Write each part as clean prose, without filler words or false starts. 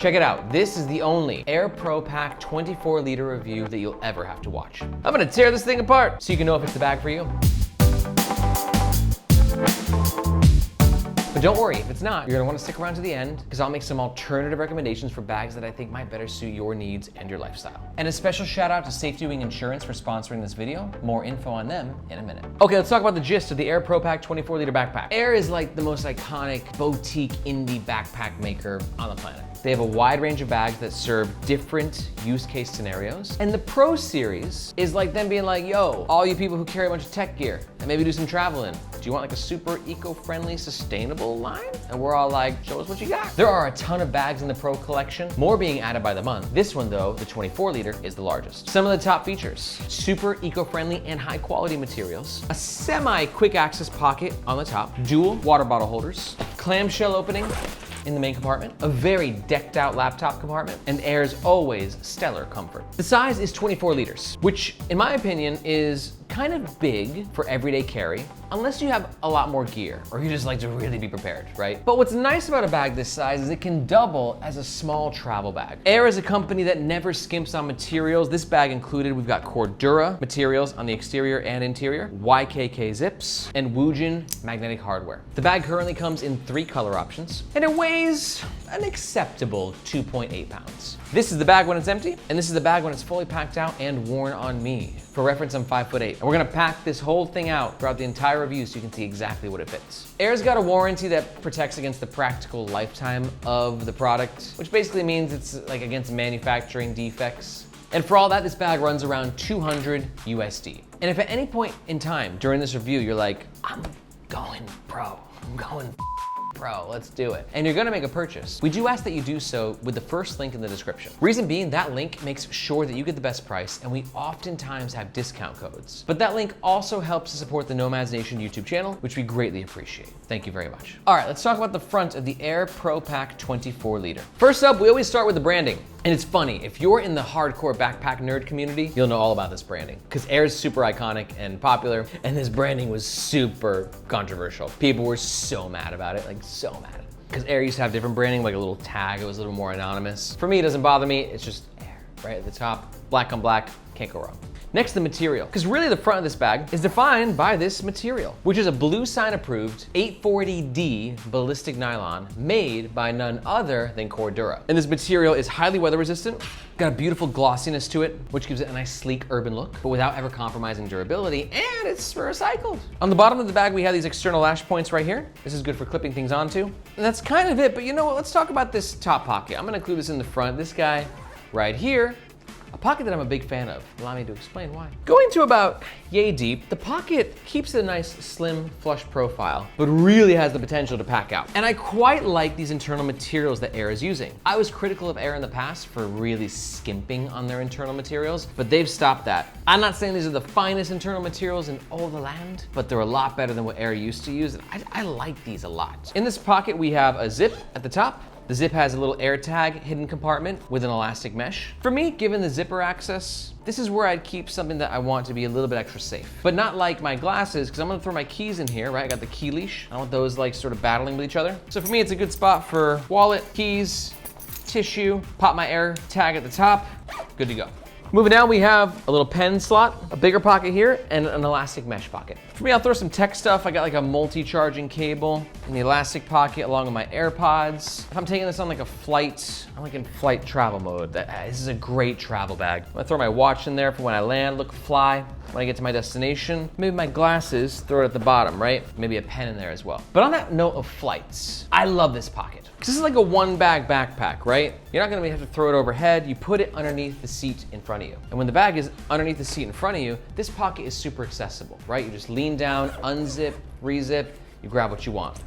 Check it out, this is the only Aer Pro Pack 24-liter review that you'll ever have to watch. I'm gonna tear this thing apart so you can know if it's the bag for you. But don't worry, if it's not, you're gonna wanna stick around to the end because I'll make some alternative recommendations for bags that I think might better suit your needs and your lifestyle. And a special shout out to Safety Wing Insurance for sponsoring this video. More info on them in a minute. Okay, let's talk about the gist of the Aer Pro Pack 24-liter backpack. Aer is like the most iconic boutique indie backpack maker on the planet. They have a wide range of bags that serve different use case scenarios. And the Pro series is like them being like, yo, all you people who carry a bunch of tech gear and maybe do some traveling, do you want like a super eco-friendly, sustainable line? And we're all like, show us what you got. There are a ton of bags in the Pro collection, more being added by the month. This one though, the 24-liter, is the largest. Some of the top features: super eco-friendly and high quality materials, a semi-quick access pocket on the top, dual water bottle holders, clamshell opening in the main compartment, a very decked out laptop compartment, and Aer's always stellar comfort. The size is 24 liters, which in my opinion is kind of big for everyday carry, unless you have a lot more gear or you just like to really be prepared, right? But what's nice about a bag this size is it can double as a small travel bag. Aer is a company that never skimps on materials. This bag included, we've got Cordura materials on the exterior and interior, YKK zips, and Woojin magnetic hardware. The bag currently comes in 3 color options, and it weighs an acceptable 2.8 pounds. This is the bag when it's empty, and this is the bag when it's fully packed out and worn on me. For reference, I'm 5'8", and we're gonna pack this whole thing out throughout the entire review so you can see exactly what it fits. Aer's got a warranty that protects against the practical lifetime of the product, which basically means it's like against manufacturing defects. And for all that, this bag runs around 200 USD. And if at any point in time during this review, you're like, I'm going pro, I'm going Pro, let's do it. And you're gonna make a purchase, we do ask that you do so with the first link in the description. Reason being, that link makes sure that you get the best price, and we oftentimes have discount codes. But that link also helps to support the Nomads Nation YouTube channel, which we greatly appreciate. Thank you very much. All right, let's talk about the front of the Aer Pro Pack 24-liter. First up, we always start with the branding. And it's funny, if you're in the hardcore backpack nerd community, you'll know all about this branding, because Aer is super iconic and popular, and this branding was super controversial. People were so mad about it, like so mad. Because Aer used to have different branding, like a little tag, it was a little more anonymous. For me, it doesn't bother me, it's just Aer, right at the top, black on black, can't go wrong. Next, the material, because really the front of this bag is defined by this material, which is a blue sign approved 840D ballistic nylon made by none other than Cordura. And this material is highly weather resistant, got a beautiful glossiness to it, which gives it a nice sleek urban look, but without ever compromising durability, and it's recycled. On the bottom of the bag, we have these external lash points right here. This is good for clipping things onto. And that's kind of it, but you know what, let's talk about this top pocket. I'm gonna include this in the front. This guy right here, a pocket that I'm a big fan of. Allow me to explain why. Going to about yay deep, the pocket keeps a nice slim flush profile, but really has the potential to pack out. And I quite like these internal materials that Aer is using. I was critical of Aer in the past for really skimping on their internal materials, but they've stopped that. I'm not saying these are the finest internal materials in all the land, but they're a lot better than what Aer used to use. And I like these a lot. In this pocket, we have a zip at the top. The zip has a little air tag hidden compartment with an elastic mesh. For me, given the zipper access, this is where I'd keep something that I want to be a little bit extra safe. But not like my glasses, because I'm gonna throw my keys in here, right? I got the key leash. I don't want those like sort of battling with each other. So for me, it's a good spot for wallet, keys, tissue, pop my air tag at the top, good to go. Moving down, we have a little pen slot, a bigger pocket here, and an elastic mesh pocket. For me, I'll throw some tech stuff. I got like a multi-charging cable in the elastic pocket along with my AirPods. If I'm taking this on like a flight, I'm like in flight travel mode. This is a great travel bag. I'm gonna throw my watch in there for when I land, look fly. When I get to my destination, maybe my glasses, throw it at the bottom, right? Maybe a pen in there as well. But on that note of flights, I love this pocket. Because this is like a one bag backpack, right? You're not gonna have to throw it overhead. You put it underneath the seat in front of you. And when the bag is underneath the seat in front of you, this pocket is super accessible, right? You just lean down, unzip, rezip, you grab what you want,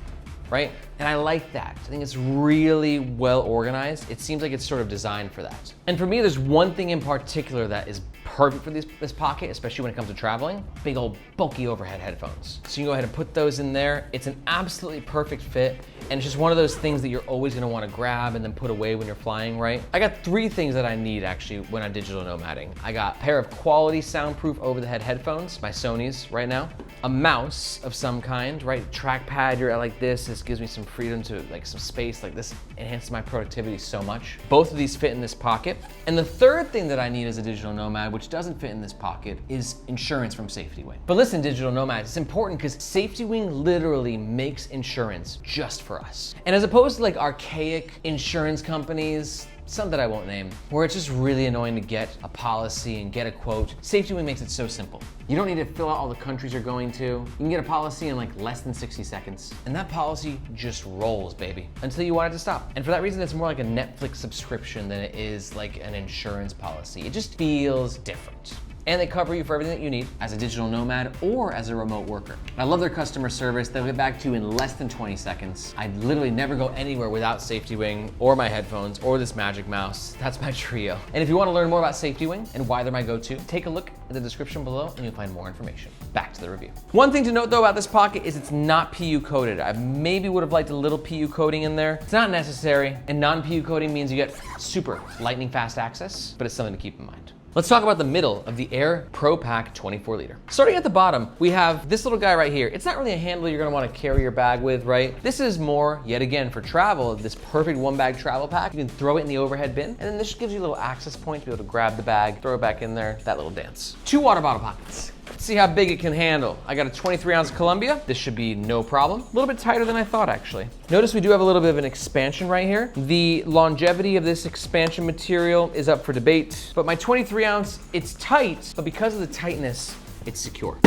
right? And I like that. I think it's really well organized. It seems like it's sort of designed for that. And for me, there's one thing in particular that is perfect for this pocket, especially when it comes to traveling, big old bulky overhead headphones. So you can go ahead and put those in there. It's an absolutely perfect fit. And it's just one of those things that you're always gonna wanna grab and then put away when you're flying, right? I got 3 things that I need actually when I'm digital nomading. I got a pair of quality soundproof over-the-head headphones, my Sony's right now, a mouse of some kind, right? Trackpad, you're at like this gives me some freedom to like some space. Like this enhances my productivity so much. Both of these fit in this pocket. And the third thing that I need as a digital nomad, which doesn't fit in this pocket, is insurance from Safety Wing. But listen, digital nomads, it's important because Safety Wing literally makes insurance just for us. And as opposed to like archaic insurance companies, some that I won't name, where it's just really annoying to get a policy and get a quote, Safety Wing makes it so simple. You don't need to fill out all the countries you're going to. You can get a policy in like less than 60 seconds. And that policy just rolls, baby, until you want it to stop. And for that reason, it's more like a Netflix subscription than it is like an insurance policy. It just feels different. And they cover you for everything that you need as a digital nomad or as a remote worker. I love their customer service. They'll get back to you in less than 20 seconds. I literally never go anywhere without Safety Wing or my headphones or this magic mouse. That's my trio. And if you want to learn more about Safety Wing and why they're my go-to, take a look at the description below and you'll find more information. Back to the review. One thing to note though about this pocket is it's not PU coated. I maybe would have liked a little PU coating in there. It's not necessary, and non-PU coating means you get super lightning fast access, but it's something to keep in mind. Let's talk about the middle of the Aer Pro Pack 24 liter. Starting at the bottom, we have this little guy right here. It's not really a handle you're gonna wanna carry your bag with, right? This is more, yet again, for travel, this perfect one bag travel pack. You can throw it in the overhead bin, and then this just gives you a little access point to be able to grab the bag, throw it back in there, that little dance. 2 water bottle pockets. Let's see how big it can handle. I got a 23 ounce Columbia. This should be no problem. A little bit tighter than I thought, actually. Notice we do have a little bit of an expansion right here. The longevity of this expansion material is up for debate, but my 23 ounce, it's tight, but because of the tightness, it's secure.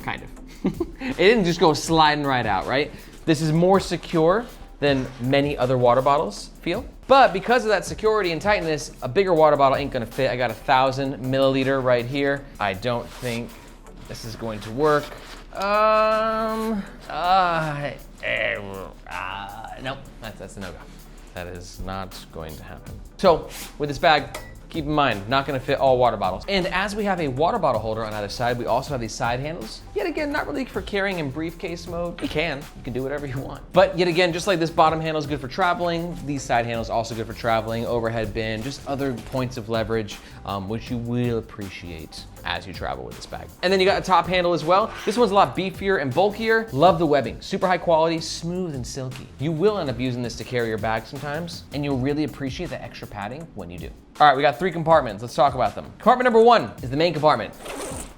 Kind of. It didn't just go sliding right out, right? This is more secure than many other water bottles feel. But because of that security and tightness, a bigger water bottle ain't gonna fit. I got 1,000 milliliter right here. I don't think this is going to work. Nope, that's a no-go. That is not going to happen. So with this bag, keep in mind, not gonna fit all water bottles. And as we have a water bottle holder on either side, we also have these side handles. Yet again, not really for carrying in briefcase mode. You can do whatever you want. But yet again, just like this bottom handle is good for traveling, these side handles also good for traveling, overhead bin, just other points of leverage, which you will appreciate as you travel with this bag. And then you got a top handle as well. This one's a lot beefier and bulkier. Love the webbing, super high quality, smooth and silky. You will end up using this to carry your bag sometimes, and you'll really appreciate the extra padding when you do. All right, we got 3 compartments. Let's talk about them. Compartment number 1 is the main compartment.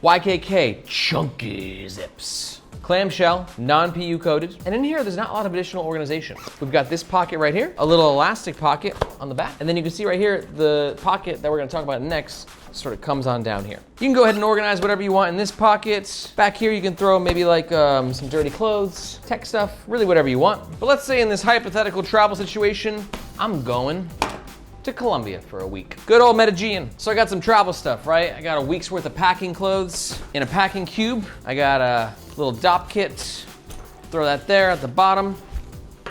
YKK, chunky zips. Clamshell, non-PU coated. And in here, there's not a lot of additional organization. We've got this pocket right here, a little elastic pocket on the back. And then you can see right here, the pocket that we're gonna talk about next sort of comes on down here. You can go ahead and organize whatever you want in this pocket. Back here, you can throw maybe like some dirty clothes, tech stuff, really whatever you want. But let's say in this hypothetical travel situation, I'm going to Colombia for a week. Good old Medellin. So I got some travel stuff, right? I got a week's worth of packing clothes in a packing cube. I got a little dop kit. Throw that there at the bottom.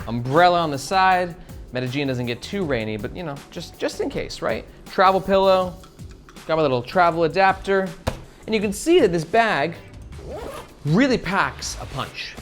Umbrella on the side. Medellin doesn't get too rainy, but you know, just in case, right? Travel pillow. Got my little travel adapter. And you can see that this bag really packs a punch.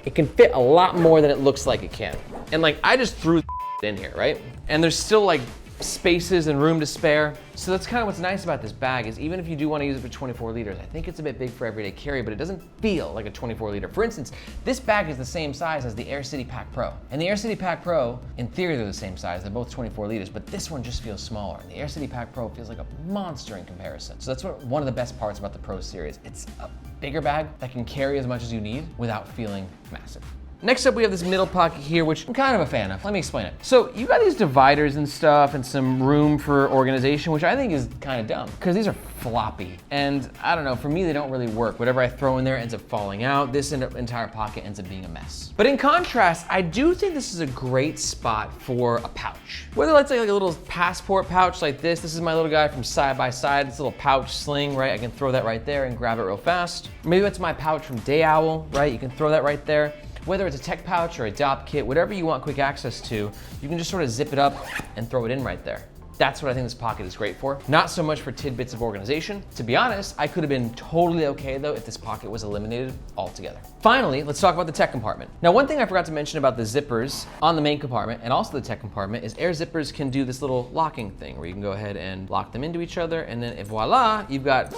It can fit a lot more than it looks like it can. And like, I just threw in here, right? And there's still like spaces and room to spare. So that's kind of what's nice about this bag is even if you do want to use it for 24 liters, I think it's a bit big for everyday carry, but it doesn't feel like a 24 liter. For instance, this bag is the same size as the Aer Pack Pro. And the Aer Pack Pro, in theory, they're the same size. They're both 24 liters, but this one just feels smaller. And the Aer Pack Pro feels like a monster in comparison. So that's one of the best parts about the Pro series. It's a bigger bag that can carry as much as you need without feeling massive. Next up, we have this middle pocket here, which I'm kind of a fan of. Let me explain it. So you got these dividers and stuff and some room for organization, which I think is kind of dumb because these are floppy. And I don't know, for me, they don't really work. Whatever I throw in there ends up falling out. This entire pocket ends up being a mess. But in contrast, I do think this is a great spot for a pouch. Whether let's say like a little passport pouch like this is my little guy from Side by Side, this little pouch sling, right? I can throw that right there and grab it real fast. Maybe that's my pouch from Day Owl, right? You can throw that right there. Whether it's a tech pouch or a dop kit, whatever you want quick access to, you can just sort of zip it up and throw it in right there. That's what I think this pocket is great for. Not so much for tidbits of organization. To be honest, I could have been totally okay though if this pocket was eliminated altogether. Finally, let's talk about the tech compartment. Now, one thing I forgot to mention about the zippers on the main compartment and also the tech compartment is Aer zippers can do this little locking thing where you can go ahead and lock them into each other, and then voila, you've got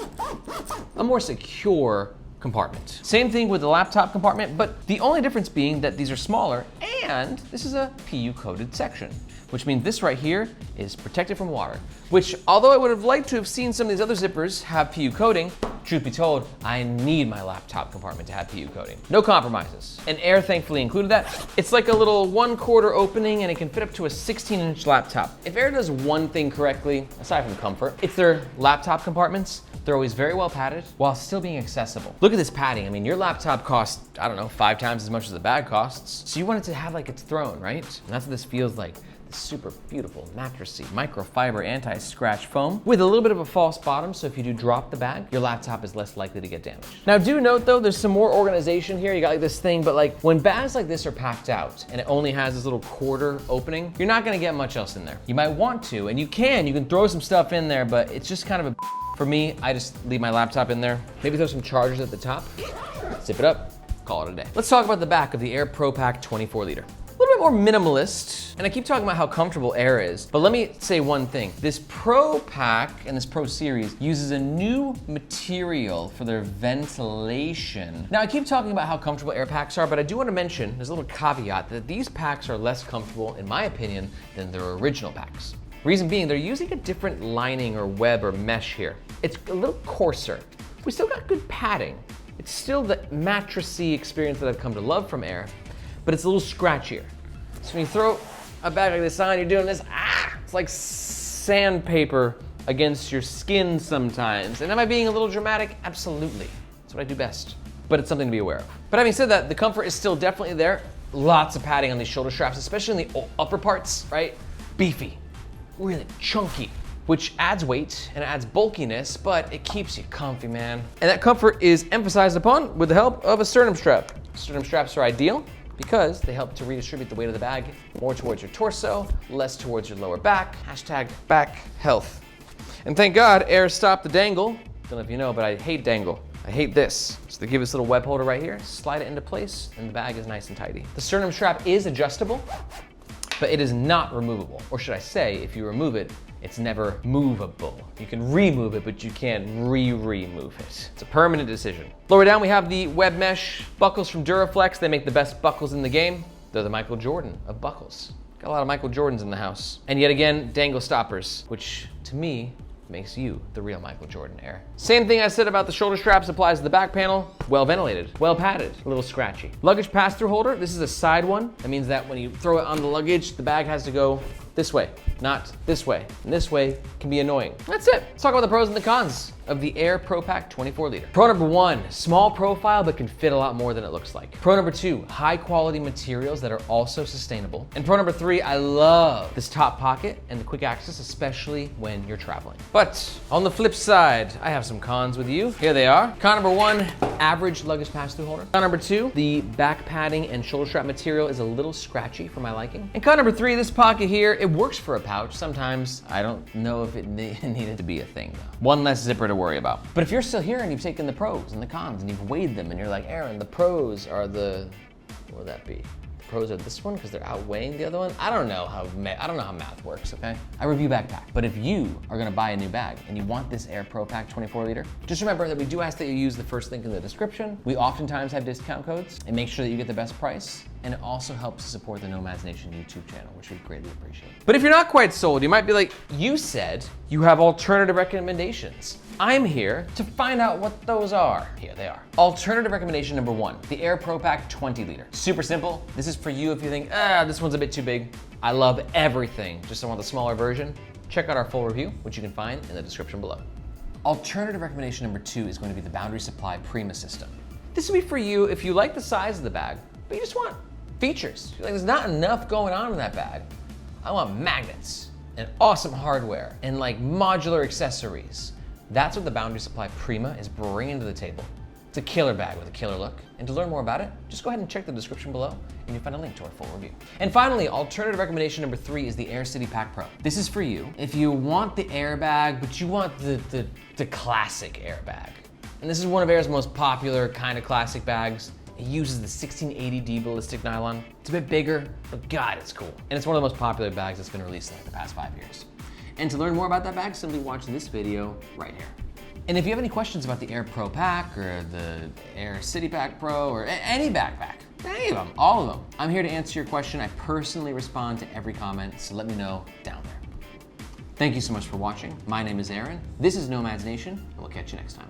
a more secure compartment. Same thing with the laptop compartment, but the only difference being that these are smaller and this is a PU coated section, which means this right here is protected from water, which although I would have liked to have seen some of these other zippers have PU coating, truth be told, I need my laptop compartment to have PU coating. No compromises. And Aer thankfully included that. It's like a little 1/4 opening and it can fit up to a 16-inch laptop. If Aer does one thing correctly, aside from comfort, it's their laptop compartments. They're always very well padded while still being accessible. Look at this padding. I mean, your laptop costs, I don't know, 5 times as much as the bag costs. So you want it to have like its throne, right? And that's what this feels like. Super beautiful, mattressy, microfiber, anti-scratch foam with a little bit of a false bottom, so if you do drop the bag, your laptop is less likely to get damaged. Now do note though, there's some more organization here. You got like this thing, but like when bags like this are packed out and it only has this little 1/4 opening, you're not gonna get much else in there. You might want to, and you can throw some stuff in there, but it's just kind of for me, I just leave my laptop in there. Maybe throw some chargers at the top, zip it up, call it a day. Let's talk about the back of the Aer Pro Pack 24 liter. A little bit more minimalist, and I keep talking about how comfortable Aer is, but let me say one thing. This Pro Pack and this Pro Series uses a new material for their ventilation. Now I keep talking about how comfortable Aer packs are, but I do want to mention, there's a little caveat, that these packs are less comfortable, in my opinion, than their original packs. Reason being, they're using a different lining or web or mesh here. It's a little coarser. We still got good padding. It's still the mattressy experience that I've come to love from Aer, but it's a little scratchier. So when you throw a bag like this on, you're doing this, it's like sandpaper against your skin sometimes. And am I being a little dramatic? Absolutely. That's what I do best. But it's something to be aware of. But having said that, the comfort is still definitely there. Lots of padding on these shoulder straps, especially in the upper parts, right? Beefy, really chunky, which adds weight and adds bulkiness, but it keeps you comfy, man. And that comfort is emphasized upon with the help of a sternum strap. Sternum straps are ideal because they help to redistribute the weight of the bag more towards your torso, less towards your lower back. Hashtag back health. And thank God Aer stopped the dangle. Don't know if you know, but I hate dangle. I hate this. So they give us a little web holder right here, slide it into place, and the bag is nice and tidy. The sternum strap is adjustable, but it is not removable. Or should I say, if you remove it, it's never movable. You can remove it, but you can't remove it. It's a permanent decision. Lower down, we have the web mesh buckles from Duraflex. They make the best buckles in the game. They're the Michael Jordan of buckles. Got a lot of Michael Jordans in the house. And yet again, dangle stoppers, which to me, makes you the real Michael Jordan, Aer. Same thing I said about the shoulder straps applies to the back panel. Well ventilated, well padded, a little scratchy. Luggage pass-through holder, this is a side one. That means that when you throw it on the luggage, the bag has to go this way, not this way. And this way can be annoying. That's it. Let's talk about the pros and the cons of the Aer Pro Pack 24 liter. Pro number 1, small profile but can fit a lot more than it looks like. Pro number 2, high quality materials that are also sustainable. And pro number 3, I love this top pocket and the quick access, especially when you're traveling. But on the flip side, I have some cons with you. Here they are. Con number 1, average luggage pass-through holder. Con number 2, the back padding and shoulder strap material is a little scratchy for my liking. And con number 3, this pocket here, it works for a pouch. Sometimes I don't know if it needed to be a thing though. One less zipper to worry about. But if you're still here and you've taken the pros and the cons and you've weighed them and you're like, Aaron, the pros are the, what would that be? The pros are this one because they're outweighing the other one? I don't know how math works, okay? I review backpack. But if you are gonna buy a new bag and you want this Aer Pro Pack 24 liter, just remember that we do ask that you use the first link in the description. We oftentimes have discount codes and make sure that you get the best price. And it also helps to support the Nomads Nation YouTube channel, which we greatly appreciate. But if you're not quite sold, you might be like, you said you have alternative recommendations. I'm here to find out what those are. Here they are. Alternative recommendation number 1, the Aer Pro Pack 20 liter. Super simple. This is for you if you think, this one's a bit too big. I love everything, just I want the smaller version. Check out our full review, which you can find in the description below. Alternative recommendation number 2 is going to be the Boundary Supply Prima System. This will be for you if you like the size of the bag, but you just want features. You're like, there's not enough going on in that bag. I want magnets and awesome hardware and like modular accessories. That's what the Boundary Supply Prima is bringing to the table. It's a killer bag with a killer look. And to learn more about it, just go ahead and check the description below and you'll find a link to our full review. And finally, alternative recommendation number 3 is the Aer City Pack Pro. This is for you if you want the Aer bag, but you want the classic Aer bag. And this is one of Aer's most popular kind of classic bags. It uses the 1680D ballistic nylon. It's a bit bigger, but God, it's cool. And it's one of the most popular bags that's been released in like the past 5 years. And to learn more about that bag, simply watch this video right here. And if you have any questions about the Aer Pro Pack or the Aer City Pack Pro or any backpack, any of them, all of them, I'm here to answer your question. I personally respond to every comment, so let me know down there. Thank you so much for watching. My name is Aaron. This is Nomads Nation, and we'll catch you next time.